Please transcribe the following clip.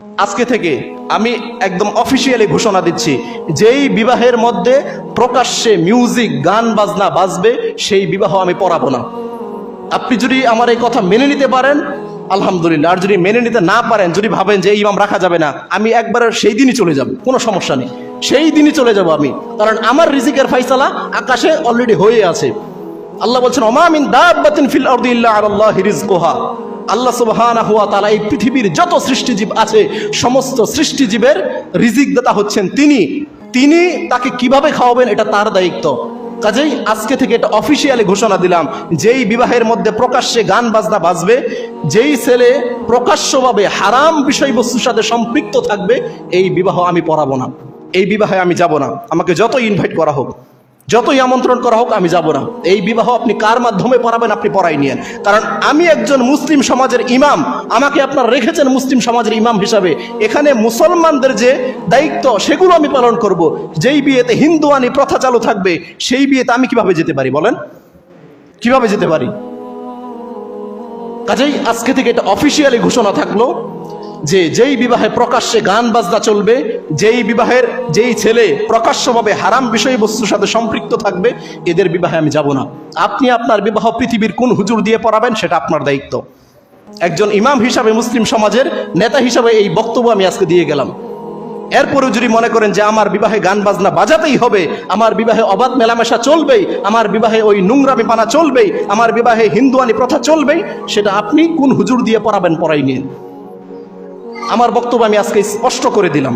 আজকে থেকে আমি একদম অফিসিয়ালি ঘোষণা দিচ্ছি, যেই বিবাহের মধ্যে প্রকাশ্যে মিউজিক গান বাজনা বাজবে সেই বিবাহ আমি পড়াবো না। আপনি যদি আমার এই কথা মেনে নিতে পারেন আলহামদুলিল্লাহ, আর যদি মেনে নিতে না পারেন, যদি ভাবেন যে এই ইমাম রাখা যাবে না, আমি একবার সেই দিনই চলে যাব, কোনো সমস্যা নেই, সেই দিনই চলে যাব আমি। কারণ আমার রিজিকের ফাইসালা আকাশে অলরেডি হয়ে আছে। আল্লাহ বলছেন ওমা মিন দাব্বাতিন ফিল আরদি ইল্লা আলাল্লাহি রিজকুহা। আল্লাহ সুবহানাহু ওয়া তাআলা এই পৃথিবীর যত সৃষ্টিজীব আছে সমস্ত সৃষ্টিজীবের রিজিক দাতা হচ্ছেন তিনি। তিনি তাকে কিভাবে খাওয়াবেন এটা তার দায়িত্ব। কাজেই আজকে থেকে এটা অফিসিয়ালি ঘোষণা দিলাম, যেই বিবাহের মধ্যে প্রকাশ্যে গান বাজনা বাজবে, যেই ছেলে প্রকাশ্যভাবে হারাম বিষয়বস্তুর সাথে সম্পৃক্ত থাকবে, এই বিবাহ আমি পড়াবো না, এই বিবাহে আমি যাব না। আমাকে যতই ইনভাইট করা হোক, যতই আমন্ত্রণ করা হোক, আমি যাব না। এই বিবাহ আপনি কার মাধ্যমে পড়াবেন আপনি পড়াই নিয়েন, কারণ আমি একজন মুসলিম সমাজের ইমাম, আমাকে আপনারা রেখেছেন মুসলিম সমাজের ইমাম হিসাবে। এখানে মুসলমানদের যে দায়িত্ব সেগুলো আমি পালন করব। যেই বিয়েতে হিন্দুয়ানি প্রথা চালু থাকবে সেই বিয়েতে আমি কিভাবে যেতে পারি বলেন, কিভাবে যেতে পারি? কাজেই আজকে থেকে এটা অফিসিয়ালি ঘোষণা থাকলো যে যেই বিবাহে প্রকাশ্যে গান বাজনা চলবে, যেই বিবাহের যেই ছেলে প্রকাশ্যভাবে হারাম বিষয়বস্তুর সাথে সম্পৃক্ত থাকবে, এদের বিবাহে আমি যাব না। আপনি আপনার বিবাহ পৃথিবীর কোন হুজুর দিয়ে পড়াবেন সেটা আপনার দায়িত্ব। একজন ইমাম হিসাবে, মুসলিম সমাজের নেতা হিসাবে এই বক্তব্য আমি আজকে দিয়ে গেলাম। এরপরেও যদি মনে করেন যে আমার বিবাহে গান বাজনা বাজাতেই হবে, আমার বিবাহে অবাধ মেলামেশা চলবেই, আমার বিবাহে ওই নোংরামি পানা চলবেই, আমার বিবাহে হিন্দুয়ানি প্রথা চলবেই, সেটা আপনি কোন হুজুর দিয়ে পড়াবেন পড়াই নিন। আমার বক্তব্য আমি আজকে স্পষ্ট করে দিলাম।